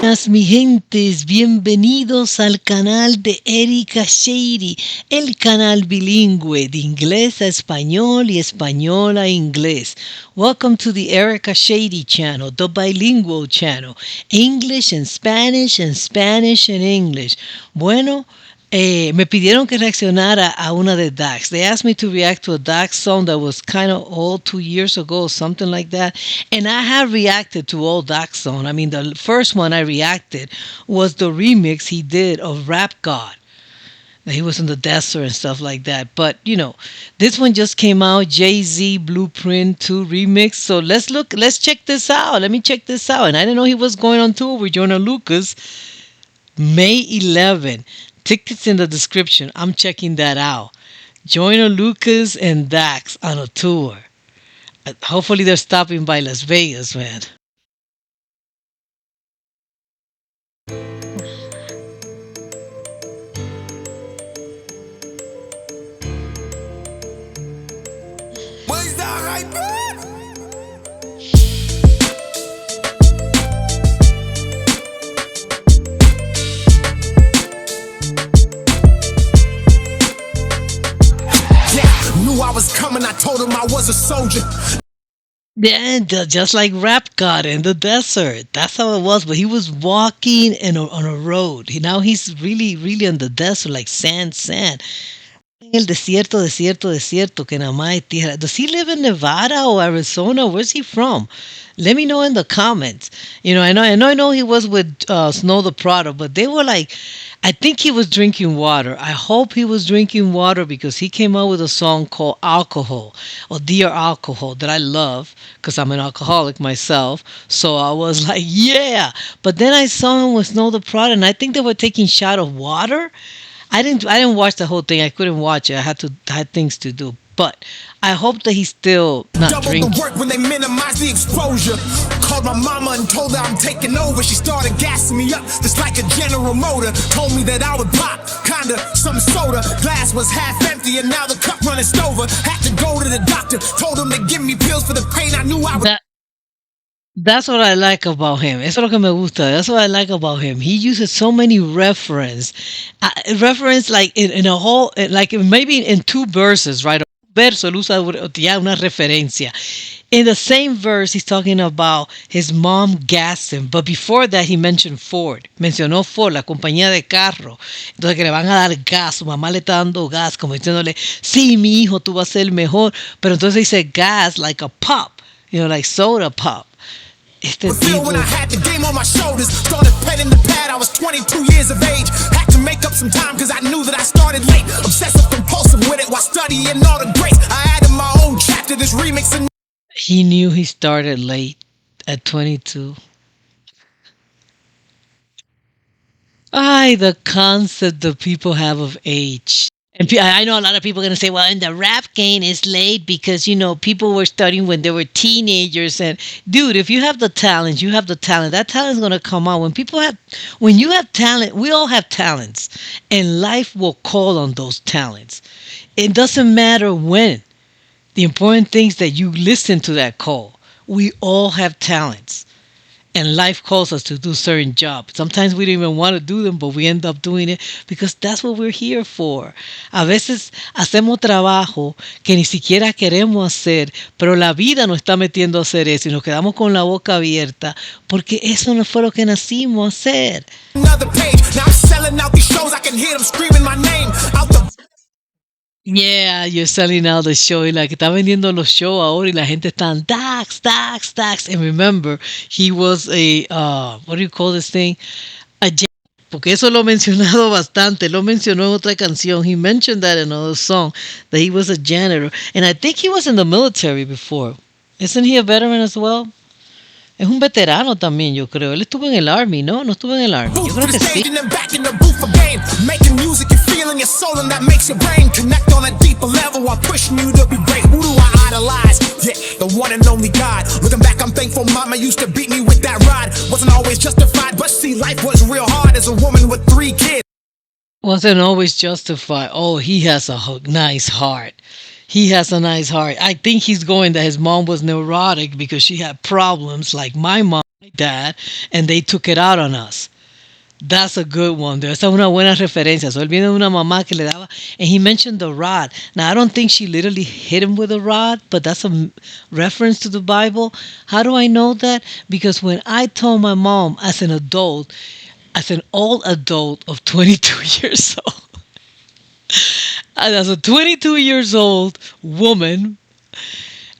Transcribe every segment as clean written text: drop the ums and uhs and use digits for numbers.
buenas, mi gentes, bienvenidos al canal de Erika Shady, el canal bilingüe de inglés a español y español a inglés. Welcome to the Erika Shady channel, the bilingual channel, English and Spanish and Spanish and English. Bueno, me pidieron que reaccionara a una de Dax. They asked me to react to a Dax song that was kind of old 2 years ago, something like that. And I have reacted to all Dax songs. I mean, the first one I reacted was the remix he did of Rap God. He was in the desert and stuff like that. But, this one just came out, Jay-Z Blueprint 2 remix. So let's check this out. Let me check this out. And I didn't know he was going on tour with Joyner Lucas May 11. Tickets in the description. I'm checking that out. Joyner Lucas and Dax on a tour. Hopefully they're stopping by Las Vegas, man. Where's that hype, bro? Knew I was coming, I told him I was a soldier. Yeah, just like Rap God in the desert. That's how it was. But he was walking on a road. Now he's really, really in the desert, like sand. En el desierto, que nada más hay tierra. Does he live in Nevada or Arizona? Where's he from? Let me know in the comments. I know he was with Snow the Product, but they were like, I think he was drinking water. I hope he was drinking water because he came out with a song called Alcohol or Dear Alcohol that I love because I'm an alcoholic myself. So I was like, yeah. But then I saw him with Snow the Product and I think they were taking shot of water. I didn't watch the whole thing. I couldn't watch it. I had things to do. But I hope that he's still not Double drinking. the work when they minimize the exposure. Called my mama and told her I'm taking over. She started gassing me up just like a General Motor. Told me that I would pop, kinda some soda. Glass was half empty and now the cup running over. Had to go to the doctor. Told him to give me pills for the pain. I knew I would. That's what I like about him. Eso es lo que me gusta. That's what I like about him. He uses so many reference like in a whole, like maybe in two verses, right? Verso, él usa ya una referencia. In the same verse, he's talking about his mom gassed him. But before that, he mentioned Ford. Mencionó Ford, la compañía de carro. Entonces que le van a dar gas. Su mamá le está dando gas, como diciéndole, sí, mi hijo, tú vas a ser el mejor. Pero entonces dice gas like a pop. Like soda pop. Feel when I had the game on my shoulders. Started petting the pad, I was 22 years of age. Had to make up some time cause I knew that I started late. Obsessive compulsive with it while studying all the greats. I added my own chapter, this remix. And he knew he started late at 22. The concept that people have of age. And I know a lot of people are going to say, well, in the rap game it's late because, people were studying when they were teenagers. And dude, if you have the talent, you have the talent. That talent is going to come out. When you have talent, we all have talents. And life will call on those talents. It doesn't matter when. The important thing is that you listen to that call. We all have talents. And life calls us to do certain jobs. Sometimes we don't even want to do them, but we end up doing it because that's what we're here for. A veces hacemos trabajo que ni siquiera queremos hacer, pero la vida nos está metiendo a hacer eso y nos quedamos con la boca abierta porque eso no fue lo que nacimos a hacer. Another page. Now I'm selling out these shows. I can hear them screaming my name out the. Yeah, you're selling out the show. Y la que está vendiendo los shows ahora y la gente está Dax. And remember, he was a, what do you call this thing? Porque eso lo he mencionado bastante. Lo mencionó en otra canción. He mentioned that in another song, that he was a janitor. And I think he was in the military before. Isn't he a veteran as well? Es un veterano también, yo creo. Él estuvo en el Army, ¿no? No estuvo en el Army. Yo creo que sí. Making music and feeling your soul and that makes your brain connect on a deeper level while pushing you to be great. Who do I idolize? Yeah, the one and only God. Looking back, I'm thankful mama used to beat me with that rod. Wasn't always justified, but see, life was real hard as a woman with 3 kids. Wasn't always justified. Oh, he has a nice heart. He has a nice heart. I think he's going that his mom was neurotic because she had problems like my mom. Dad, and they took it out on us. That's a good one. Esa es una buena referencia. So él viene de una mamá que le daba, and he mentioned the rod. Now I don't think she literally hit him with a rod, but that's a reference to the Bible. How do I know that? Because when I told my mom as an adult, as an old adult of 22 years old, as a 22 years old woman,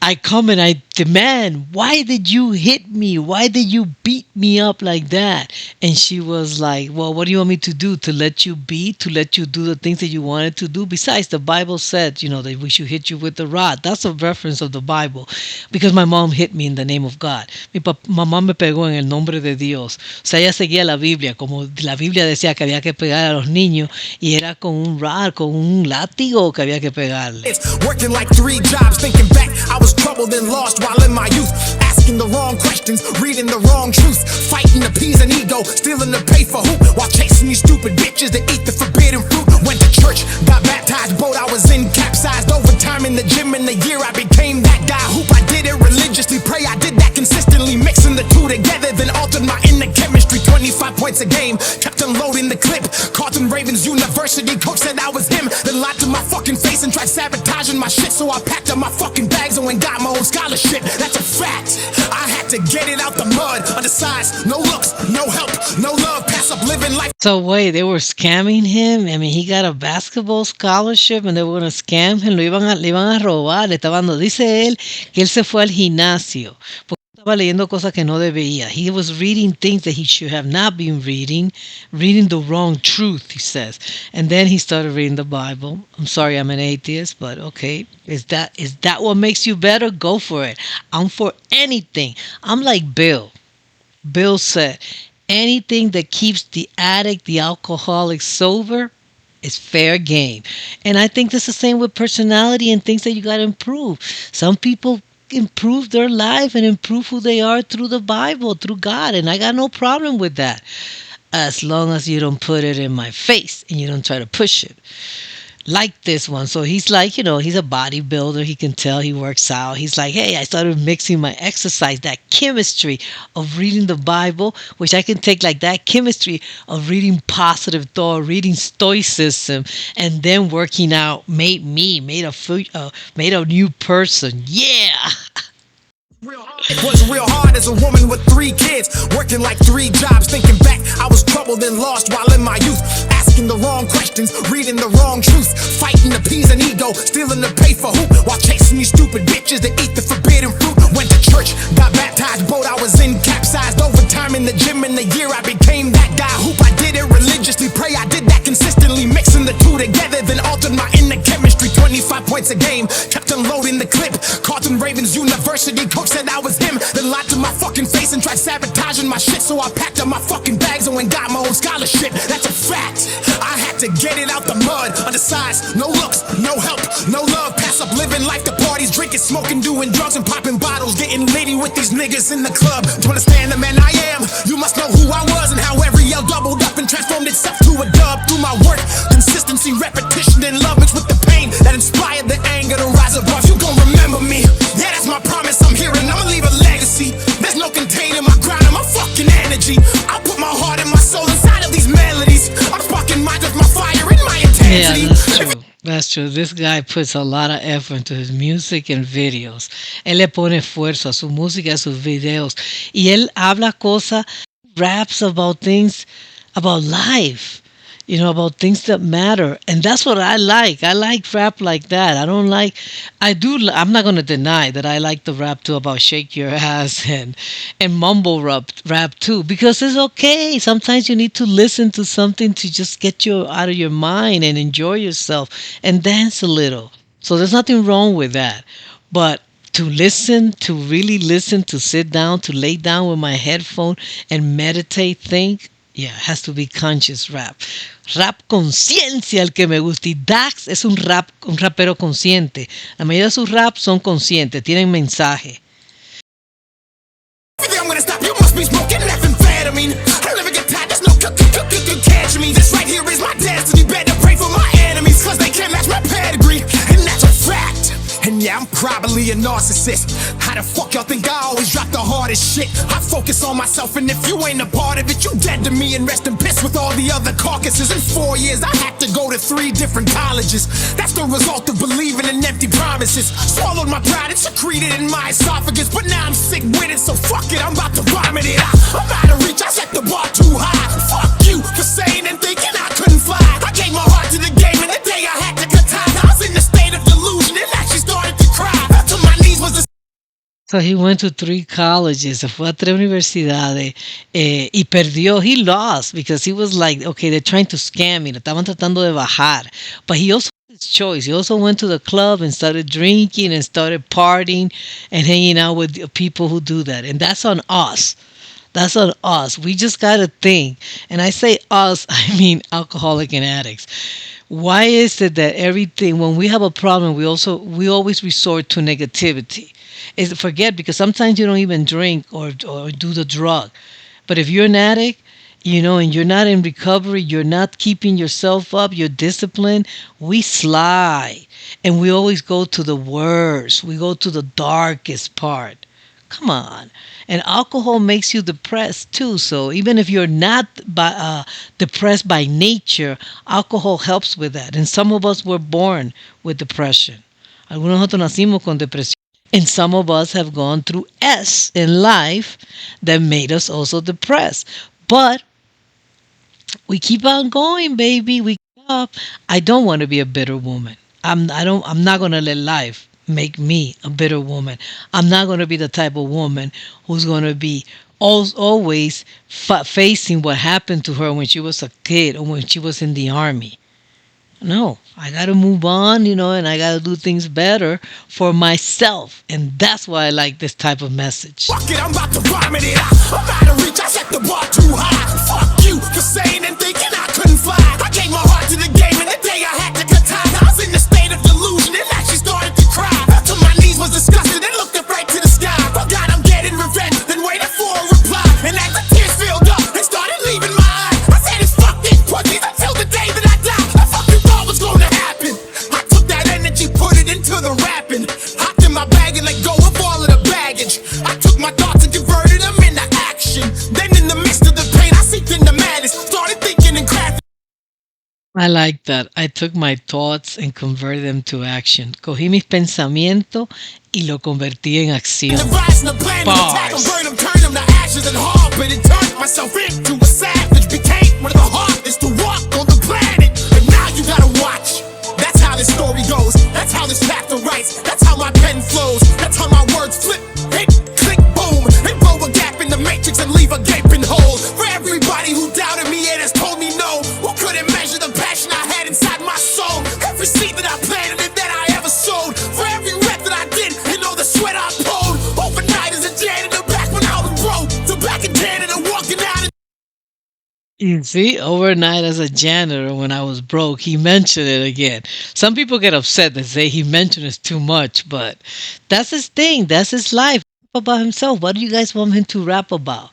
I come and I demand, why did you hit me? Why did you beat me up like that? And she was like, well, what do you want me to do? To let you beat? To let you do the things that you wanted to do? Besides, the Bible said, that we should hit you with the rod. That's a reference of the Bible. Because my mom hit me in the name of God. Mamá me pegó en el nombre de Dios. O sea, ella seguía la Biblia. Como la Biblia decía que había que pegar a los niños. Y era con un rod, con un látigo que había que pegarle. It's working like 3 jobs, thinking back, I was troubled and lost while in my youth, asking the wrong questions, reading the wrong truth, fighting to appease an ego, stealing to pay for hoop, while chasing these stupid bitches that eat the forbidden fruit. Went to church, got baptized, boat I was in capsized, overtime in the gym. In the year I became that guy. Hoop, I did it religiously, pray I did that consistently, mixing the two together, then altered my inner chemistry. 25 points a game, kept unloading the clip. Carlton Ravens University coach said I was him, then lied to my fucking face and tried sabotaging my shit. So I packed up my fucking bags and went got my own scholarship. That's a fact. I had to get it out the mud. Undersized, no looks, no help, no love. Pass up living life. So wait, they were scamming him. I mean, he got a basketball scholarship and they were going to scam him. Le iban a robar. Le estaban dando. Dice él que él se fue al gimnasio porque estaba leyendo cosas que no debía. He was reading things that he should have not been reading the wrong truth, he says. And then he started reading the Bible. I'm sorry, I'm an atheist, but okay. Is that what makes you better? Go for it. I'm for anything. I'm like Bill. Bill said, anything that keeps the addict, the alcoholic sober is fair game. And I think that's the same with personality and things that you got to improve. Some people improve their life and improve who they are through the Bible, through God. And I got no problem with that. As long as you don't put it in my face and you don't try to push it. Like this one. So he's like, he's a bodybuilder. He can tell he works out. He's like, hey, I started mixing my exercise, that chemistry of reading the Bible, which I can take like that chemistry of reading positive thought, reading stoicism, and then working out made a new person. Yeah. It was real hard as a woman with 3 kids, working like 3 jobs. Thinking back, I was troubled and lost while in my youth, asking the wrong questions, reading the wrong truth, fighting to appease an ego, stealing to pay for hoop, while chasing these stupid bitches that eat the forbidden fruit. Went to church, got baptized, boat I was in capsized, overtime in the gym. In the year I became that guy. Hoop, I did it religiously, pray I did that consistently, mixing the two together, then altered my inner chemistry. 25 points a game, kept unloading the clip. Carlton Ravens University coach said I was him, then lied to my fucking face and tried sabotaging my shit. So I packed up my fucking bags and went got my own scholarship. That's a fact. I had to get it out the mud. Undersized, no looks, no help, no love. Pass up living life to parties, drinking, smoking, doing drugs and popping bottles, getting litty with these niggas in the club. To understand the man I am, you must know who I was and how every yell doubled up and transformed itself to a dub. Through my work, consistency, repetition, and love mixed with the pain that inspired the anger to rise above. You gon' remember me. Yeah, that's my promise. I'm here and I'ma leave a legacy. There's no containing my grind and my fucking energy. I put my heart and my soul inside of these melodies. I'm sparking minds with my fire and my intensity. Yeah, that's true. That's true. This guy puts a lot of effort into his music and videos. Él le pone esfuerzo a su música, a sus videos. Y él habla cosas, raps about things, about life. About things that matter. And that's what I like. I like rap like that. I'm not going to deny that I like the rap too about shake your ass and mumble rap too, because it's okay. Sometimes you need to listen to something to just get you out of your mind and enjoy yourself and dance a little. So there's nothing wrong with that. But to listen, to really listen, to sit down, to lay down with my headphone and meditate, think, yeah, it has to be conscious rap. Rap conciencia, el que me gusta. Y Dax es un rapero consciente. La mayoría de sus raps son conscientes, tienen mensaje. I'm gonna stop. You must be smoking methamphetamine. I never get tired. There's no catch me. This right here is my destiny. Better pray for my enemies, cause they can't match my pedigree. And that's a fact. And Yeah, I'm probably a narcissist. How the fuck y'all think I always drop the hardest shit? I focus on myself, and if you ain't a part of it, you dead to me and rest in piss with all the other carcasses. In 4 years, I had to go to 3 different colleges. That's the result of believing in empty promises. Swallowed my pride and secreted in my esophagus, but now I'm sick with it, so fuck it, I'm about to vomit it out. I'm out of reach, I set the bar too high. Fuck you for saying and thinking I couldn't fly. I gave my heart to the game, and the day I had to cut ties, I was in a state of delusion and actually started to cry. Fell to my knees was the So he went to 3 colleges, se fue a 3 universidades, y perdió. He lost because he was like, okay, they're trying to scam me. Lo estaban tratando de bajar. But he also had his choice. He also went to the club and started drinking and started partying and hanging out with people who do that. And that's on us. That's on us. We just got to think. And I say us, I mean alcoholic and addicts. Why is it that everything, when we have a problem, we always resort to negativity? Is forget, because sometimes you don't even drink or do the drug. But if you're an addict, and you're not in recovery, you're not keeping yourself up, you're disciplined, we slide. And we always go to the worst. We go to the darkest part. Come on. And alcohol makes you depressed too. So even if you're not depressed by nature, alcohol helps with that. And some of us were born with depression. Algunos nosotros nacimos con depresión. And some of us have gone through S in life that made us also depressed. But we keep on going, baby. We keep up. I don't want to be a bitter woman. I'm not gonna let life make me a bitter woman. I'm not gonna be the type of woman who's gonna be always facing what happened to her when she was a kid or when she was in the army. No, I got to move on, and I got to do things better for myself. And that's why I like this type of message. fuck it, I'm about to vomit it out. I'm out of reach, I set the bar too high. Fuck you for saying and thinking I couldn't fly. I gave my heart to the game, and the day I had to cut ties, I was in a state of delusion and actually started to cry. Fell to my knees, was disgusted, and looked up right to the sky. Oh God, I'm getting revenge, then waited for a reply. And as the tears filled up, they started leaving my eyes. I said it's fuck these pussies until the day that I die. I fucking thought was gonna happen. I took that energy, put it into the rapping. Hopped in my bag and let go of all of the baggage. I took my thoughts and converted them into action. Then in the midst of the pain, I seeped into madness. Started thinking and crafting. I like that. I took my thoughts and converted them to action. Cogí mis pensamientos y lo convertí en acción. Devising a plan to attack them, Bars. burn them, turn them to ashes and hard. But it turned myself into a savage. Became one of the hardest to walk on the planet. And now you gotta watch. That's how this story goes. That's how this chapter writes. That's how my pen flows. That's how my words flip. Hit, click, boom. They blow a gap in the matrix and leave a gaping hole. For everybody who doubted me and has told me no, who couldn't measure the passion I had inside my soul. Every seed that I planted and that I ever sowed. For every rep that I did and all the sweat I poured. Overnight as a janitor, back when I was broke. To back in Canada, walking out. You see, overnight as a janitor when I was broke, he mentioned it again. Some people get upset and say he mentioned it too much, but that's his thing. That's his life. About himself. What do you guys want him to rap about?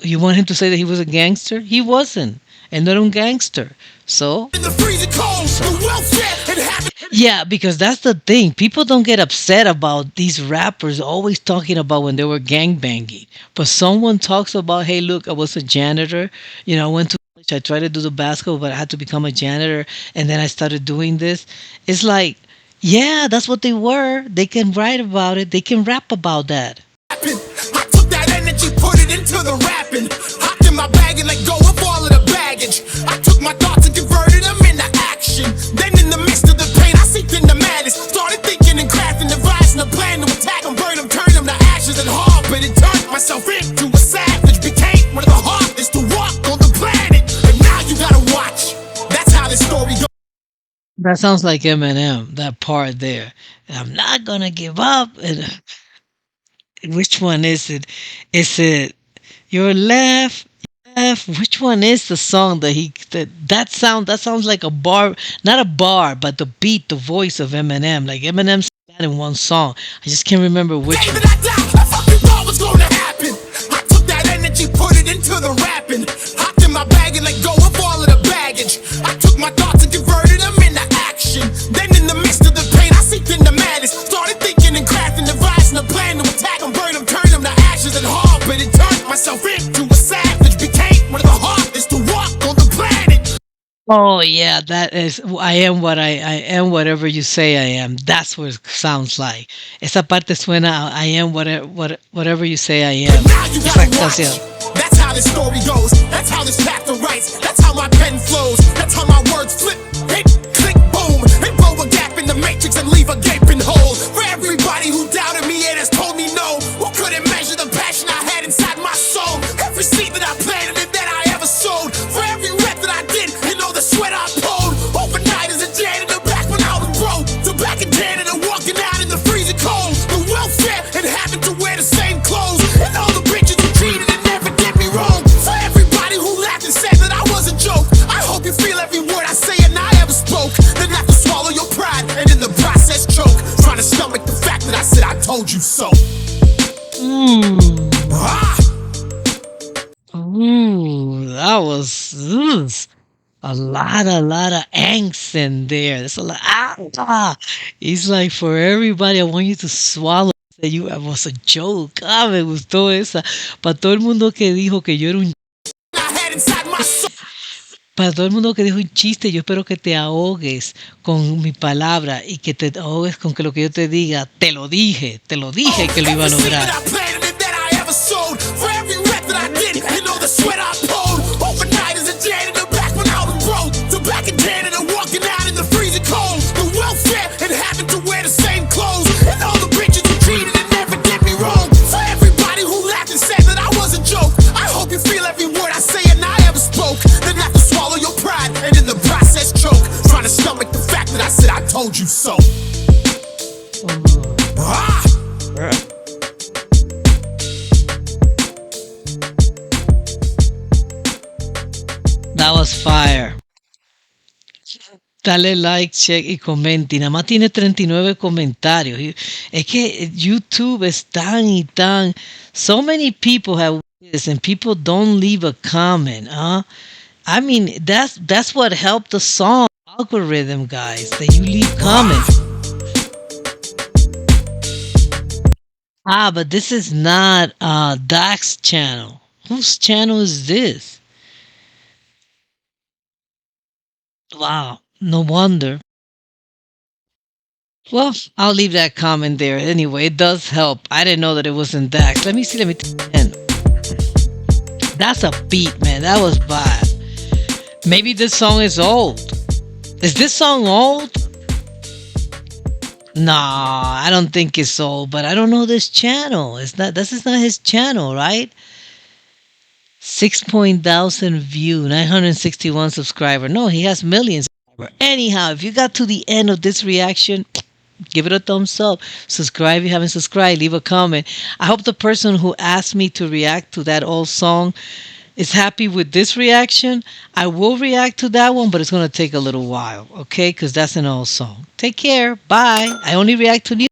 You want him to say that he was a gangster? He wasn't. And not a gangster. So, In the freezing cold, the welfare and happiness. yeah, because that's the thing. People don't get upset about these rappers always talking about when they were gangbanging. But someone talks about, hey, look, I was a janitor. I went to college. I tried to do the basketball, but I had to become a janitor. And then I started doing this. It's like, yeah, that's what they were. They can write about it. They can rap about that. I took that energy, put it into the rapping. Hopped in my bag and let go of all of the baggage. I took my thoughts and converted them into action. Then in the midst of the pain, I seeped into madness. Started thinking and crafting, devising a plan to attack them, burn them, turn them to ashes and hard. But it turned myself into a savage. Became one of the hardest to walk on the planet. And now you gotta watch. That's how this story goes. That sounds like Eminem, that part there. I'm not gonna give up. And which one is it? Is it your left? Left? Which one is the song that sounds like a bar, not a bar, but the beat, the voice of Eminem. Like Eminem said that in one song. I just can't remember which Day one. that I die, I fucking thought was gonna happen. I took that energy, put it into the rapping. Hopped in my bag and let go of all of the baggage. I took my thoughts and converted them into action. Then in the midst of the pain, I seeped into madness. Started thinking Oh yeah, that is. I am what I am. Whatever you say I am. That's what it sounds like. Esa parte suena. I am whatever you say I But am. now you Esa gotta watch. canción. That's how this story goes. That's how this chapter writes. That's how my pen flows. That's how my words flip. Hit, click, boom. And blow a gap in the matrix and leave a gaping hole. For everybody who doubted me and has told me no. Who couldn't measure the passion I had inside my soul. Every seed that I planted and that I ever sowed. For every rep that I did and all the sweat I poured. Overnight as a janitor back when I was broke. To back in janitor walking out in the freezing cold. The welfare and having to wear the same clothes. And all the bitches who cheated and never did me wrong. For everybody who laughed and said that I was a joke. I hope you feel every word I say and I ever spoke. Then have to swallow your pride and in the process choke. Trying to stomach the fact that I said I told you so. Mm. Ah! Ooh, that was a lot of angst in there. There's a lot. It's like for everybody. I want you to swallow. That you was a joke. Me gustó esa. Para todo el mundo que dijo que yo era un I had inside my soul. Para todo el mundo que dijo un chiste, yo espero que te ahogues con mi palabra y que te ahogues con que lo que yo te diga, te lo dije que lo iba a Every seed lograr. that I planted and that I ever sowed. For every rep that I did and all the sweat I poured. Overnight as a janitor back when I was broke. To back in janitor walking out in the freezing cold. The welfare and having to wear the same clothes. And all the bitches who cheated and never did me wrong. For everybody who laughed and said that I was a joke. I hope you feel every word I say and I ever spoke. Then have to swallow your pride and in the process choke. Trying to stomach the fact that I said I told you so. Ah! That was fire. Dale like, check y comente. Y nada más tiene 39 comentarios. Es que YouTube es tan y tan. So many people have this and people don't leave a comment, huh? I mean, that's what helped the song algorithm, guys. That you leave comments. But this is not Dax channel. Whose channel is this? Wow, no wonder. Well, I'll leave that comment there. Anyway, it does help. I didn't know that it was in Dax. Let me see. Let me. That's a beat, man. That was bad. Maybe this song is old. Is this song old? Nah, I don't think it's old, but I don't know this channel. It's not. This is not his channel, right? 6,000 view, 961 subscriber. No, he has millions. Anyhow, if you got to the end of this reaction, give it a thumbs up. Subscribe if you haven't subscribed. Leave a comment. I hope the person who asked me to react to that old song is happy with this reaction. I will react to that one, but it's going to take a little while, okay? Because that's an old song. Take care. Bye. I only react to new.